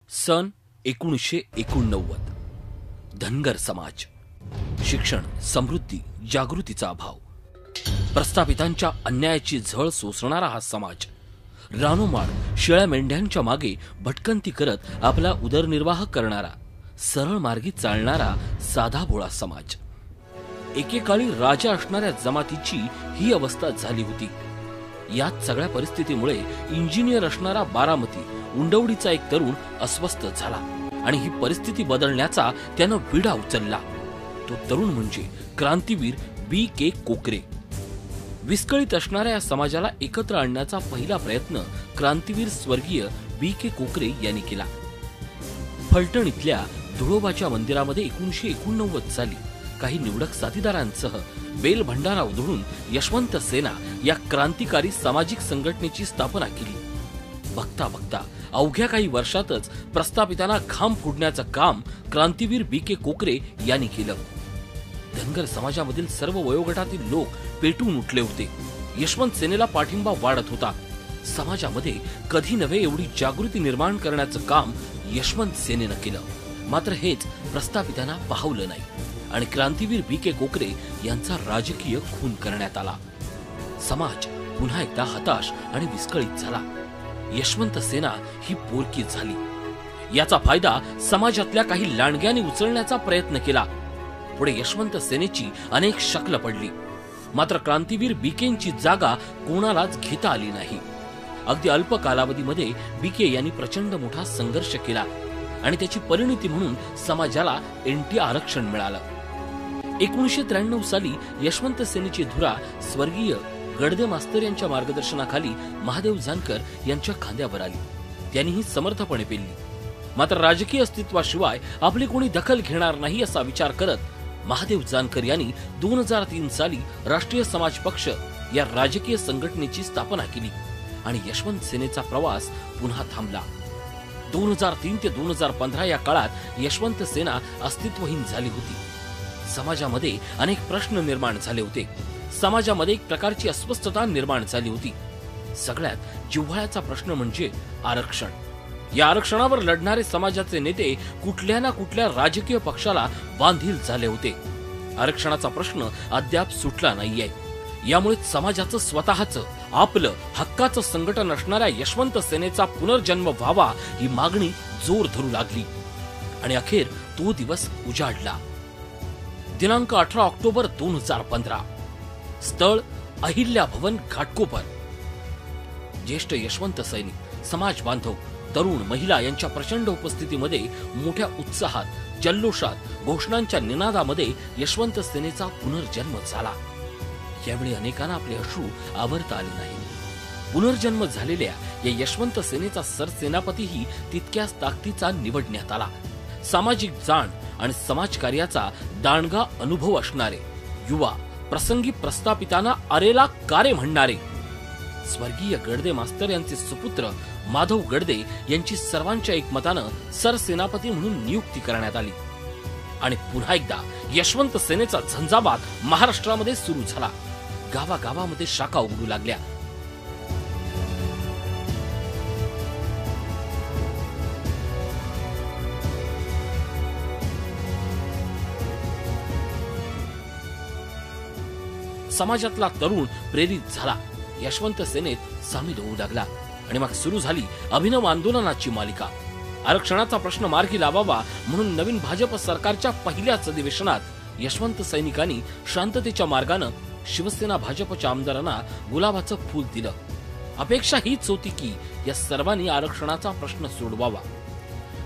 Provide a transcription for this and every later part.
सन 1989. धनगर समाज. शिक्षण, समृद्धी, जागृतीचा अभाव. प्रस्थापितांच्या अन्यायाची झळ सोसणारा हा समाज. रानोमाळ शेळ्या मेंढ्यांच्या मागे भटकंती करत आपला उदरनिर्वाह करणारा, सरळ मार्गी चालणारा साधा भोळा समाज. एकेकाळी राजा असणाऱ्या जमातीची ही अवस्था झाली होती. याच सगळ्या परिस्थितीमुळे इंजिनियर असणारा बारामती उंडवडीचा एक तरुण अस्वस्थ झाला आणि ही परिस्थिती बदलण्याचा त्यानं विडा उचलला. तो तरुण म्हणजे क्रांतीवीर B.K. कोकरे. विस्कळीत असणाऱ्या या समाजाला एकत्र आणण्याचा पहिला प्रयत्न क्रांतीवीर स्वर्गीय B.K. कोकरे यांनी केला. फलटण इथल्या धुळोबाच्या मंदिरामध्ये 1989 साली काही निवडक साथीदारांसह बेल भंडारा उधळून यशवंत सेना या क्रांतिकारी सामाजिक संघटनेची स्थापना केली. बघता बघता अवघ्या काही वर्षातच प्रस्थापितांना घाम फोडण्याचं काम क्रांतीवीर B.K. कोकरे यांनी केलं. धनगर समाजामधील सर्व वयोगटातील लोक पेटून उठले होते. यशवंत सेनेला पाठिंबा वाढत होता. समाजामध्ये कधी नव्हे एवढी जागृती निर्माण करण्याचं काम यशवंत सेनेनं केलं. मात्र हेच प्रस्थापितांना पाहवलं नाही आणि क्रांतीवीर B.K. कोकरे यांचा राजकीय खून करण्यात आला. समाज पुन्हा एकदा हताश आणि विस्कळीत झाला. यशवंत सेना ही पोरकी झाली. याचा फायदा समाजातल्या काही लांडग्यांनी उचलण्याचा प्रयत्न केला. पुढे यशवंत सेनेची अनेक शकलं पडली. मात्र क्रांतीवीर B.K.ची जागा कोणालाच घेता आली नाही. अगदी अल्प कालावधीमध्ये B.K. यांनी प्रचंड मोठा संघर्ष केला आणि त्याची परिणती म्हणून समाजाला NT आरक्षण मिळालं. 1993 साली यशवंत सेनेची धुरा स्वर्गीय गडदे मास्तर यांच्या मार्गदर्शनाखाली महादेव जानकर यांच्या खांद्यावर आली. त्यांनीही समर्थपणे पेलली. मात्र राजकीय अस्तित्वाशिवाय आपली कोणी दखल घेणार नाही असा विचार करत महादेव जानकर यांनी 2003 साली राष्ट्रीय समाज पक्ष या राजकीय संघटनेची स्थापना केली आणि यशवंत सेनेचा प्रवास पुन्हा थांबला. 2003 ते 2015 या काळात यशवंत सेना अस्तित्वहीन झाली होती. समाजामध्ये अनेक प्रश्न निर्माण झाले होते. समाजामध्ये एक प्रकारची अस्वस्थता निर्माण झाली होती. सगळ्यात जिव्हाळ्याचा प्रश्न म्हणजे आरक्षण. या आरक्षणावर लढणारे समाजाचे नेते कुठल्या ना कुठल्या राजकीय पक्षाला बांधील झाले होते. आरक्षणाचा प्रश्न अद्याप सुटला नाहीये. यामुळे समाजाचं स्वतःचं आपलं हक्काचं संघटन असणाऱ्या यशवंत सेनेचा पुनर्जन्म व्हावा ही मागणी जोर धरू लागली आणि अखेर तो दिवस उजाडला. दिनांक 18 ऑक्टोबर 2015. स्थळ अहिल्या भवन घाटकोपर. ज्येष्ठ यशवंत सैनिक, समाज बांधव, तरुण, महिला यांच्या प्रचंड उपस्थितीमध्ये मोठ्या उत्साहात, जल्लोषात, घोषणांच्या निनादामध्ये यशवंत सेनेचा पुनर्जन्म झाला. यावेळी अनेकांना आपले अश्रू आवरता आले नाही. पुनर्जन्म झालेल्या या यशवंत सेनेचा सरसेनापतीही तितक्याच ताकदीचा निवडण्यात आला. सामाजिक जाण आणि समाजकार्याचा दांडगा अनुभव असणारे युवा, प्रसंगी प्रस्थापितांना अरेला कारे म्हणणारे स्वर्गीय गडदे मास्तर यांचे सुपुत्र माधव गडदे यांची सर्वांच्या एकमतानं सरसेनापती म्हणून नियुक्ती करण्यात आली आणि पुन्हा एकदा यशवंत सेनेचा झंझावात महाराष्ट्रामध्ये सुरू झाला. गावागावामध्ये शाखा उघडू लागल्या. समाजातला तरुण प्रेरित झाला. यशवंत सेनेत सामील होऊ लागला आणि मग सुरू झाली अभिनव आंदोलनाची मालिका. आरक्षणाचा प्रश्न मार्गी लावावा म्हणून नवीन भाजप सरकारच्या पहिल्याच अधिवेशनात यशवंत सैनिकांनी शांततेच्या मार्गानं शिवसेना भाजपच्या आमदारांना गुलाबाचं फूल दिलं. अपेक्षा हीच होती की या सर्वांनी आरक्षणाचा प्रश्न सोडवावा.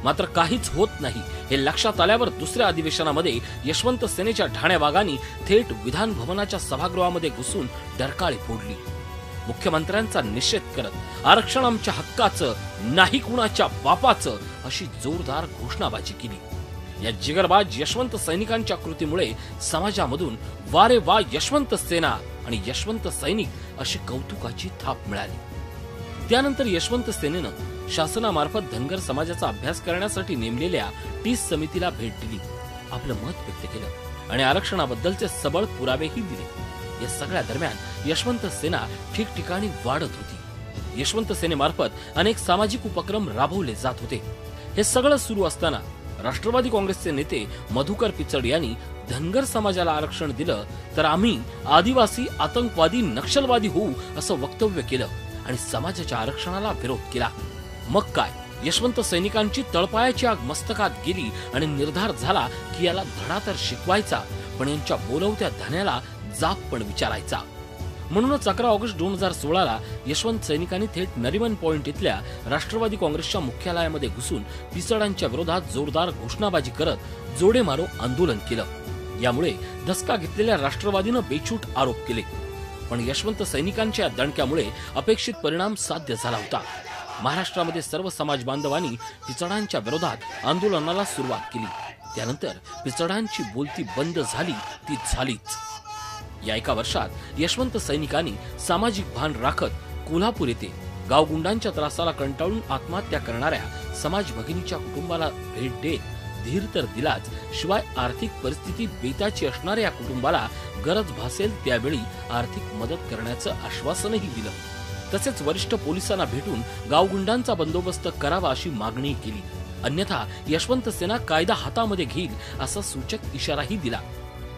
मात्र काहीच होत नाही हे लक्षात आल्यावर दुसऱ्या अधिवेशनामध्ये यशवंत सेनेच्या ढाण्या वाघांनी थेट विधान भवनाच्या सभागृहामध्ये घुसून डरकाळी फोडली. मुख्यमंत्र्यांचा निषेध करत आरक्षण आमच्या हक्काचं, नाही कुणाच्या बापाचं अशी जोरदार घोषणाबाजी केली. या जिगरबाज यशवंत सैनिकांच्या कृतीमुळे समाजामधून वारे वा यशवंत सेना आणि यशवंत सैनिक अशी कौतुकाची थाप मिळाली. त्यानंतर यशवंत सेनेनं शासनामार्फत धनगर समाजाचा अभ्यास करण्यासाठी नेमलेल्या 30 समितीला भेट दिली, आपलं मत व्यक्त केलं आणि आरक्षणाबद्दलचे सबळ पुरावेही दिले. या सगळ्या दरम्यान यशवंत सेना ठिकठिकाणी वाढत होती. यशवंत सेनेमार्फत अनेक सामाजिक उपक्रम राबवले जात होते. हे सगळं सुरू असताना राष्ट्रवादी काँग्रेसचे नेते मधुकर पिचड यांनी धनगर समाजाला आरक्षण दिलं तर आम्ही आदिवासी आतंकवादी नक्षलवादी होऊ असं वक्तव्य केलं आणि समाजाच्या आरक्षणाला विरोध केला। मग काय, यशवंत सैनिकांची तळपायाची आग मस्तकात गेली आणि निर्धार झाला की याला धडा तर शिकवायचा, पण यांच्या बोलवत्या धन्याला जाब पण विचारायचा। म्हणूनच 11 ऑगस्ट 2016ला यशवंत सैनिकांनी थेट नरिमन पॉइंट इथल्या राष्ट्रवादी काँग्रेसच्या मुख्यालयामध्ये घुसून पिचडांच्या विरोधात जोरदार घोषणाबाजी करत जोडे मारो आंदोलन केलं। यामुळे धसका घेतलेल्या राष्ट्रवादीनं बेछूट आरोप केले, पण यशवंत सैनिकांच्या दणक्यामुळे अपेक्षित परिणाम साध्य झाला होता। महाराष्ट्रामध्ये सर्व समाज बांधवांनी पिचडांच्या विरोधात आंदोलनाला सुरुवात केली। त्यानंतर पिचडांची बोलती बंद झाली ती झालीच। या एका वर्षात यशवंत सैनिकांनी सामाजिक भान राखत कोल्हापूर येथे गावगुंडांच्या त्रासाला कंटाळून आत्महत्या करणाऱ्या समाज भगिनीच्या कुटुंबाला भेट देत धीर तर दिलाच, शिवाय आर्थिक परिस्थिती बेताची असणाऱ्या या कुटुंबाला गरज भासेल त्यावेळी आर्थिक मदत करण्याचं आश्वासनही दिलं। तसेच वरिष्ठ पोलिसांना भेटून गावगुंडांचा बंदोबस्त करावा अशी मागणी केली, अन्यथा यशवंत सेना कायदा हातामध्ये घेईल असा सूचक इशाराही दिला।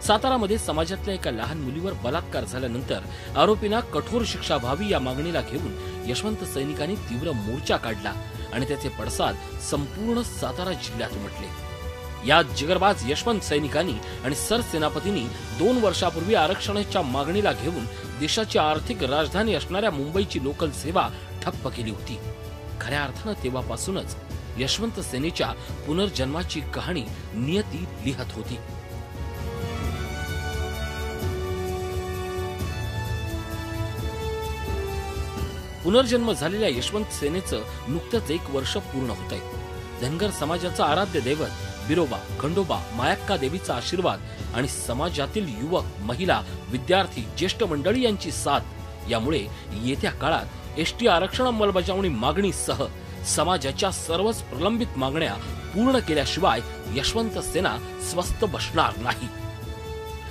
सातारामध्ये समाजातल्या एका लहान मुलीवर बलात्कार झाल्यानंतर आरोपींना कठोर शिक्षा व्हावी या मागणीला घेऊन यशवंत सैनिकांनी तीव्र मोर्चा काढला आणि त्याचे पडसाद संपूर्ण सातारा जिल्ह्यात उमटले। यात जिगरबाज यशवंत सैनिकांनी आणि सरसेनापतींनी 2 वर्षापूर्वी आरक्षणाच्या मागणीला घेऊन देशाची आर्थिक राजधानी असणाऱ्या मुंबईची लोकल सेवा ठप्प केली होती। खऱ्या अर्थानं तेव्हापासूनच यशवंत सेनेच्या पुनर्जन्माची कहाणी नियती लिहत होती। पुनर्जन्म झालेल्या यशवंत सेनेचं नुकतंच 1 वर्ष पूर्ण होत आहे। धनगर समाजाचा आराध्य दैवत बिरोबा, खंडोबा, मायक्का देवीचा आशीर्वाद आणि समाजातील युवक, महिला, विद्यार्थी, ज्येष्ठ मंडळी यांची साथ यामुळे येत्या काळात एसटी आरक्षण अंमलबजावणी मागणीसह समाजाच्या सर्वच प्रलंबित मागण्या पूर्ण केल्याशिवाय यशवंत सेना स्वस्थ बसणार नाही।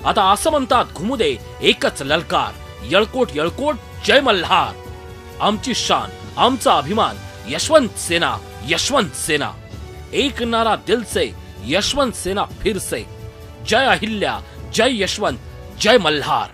आता असं म्हणतात, घुमू दे एकच ललकार, यळकोट यळकोट जय मल्हार। आमची शान, आमचा अभिमान, यशवंत सेना, यशवंत सेना। एक नारा दिल से, यशवंत सेना फिर से। जय अहिल्या, जय यशवंत, जय मल्हार।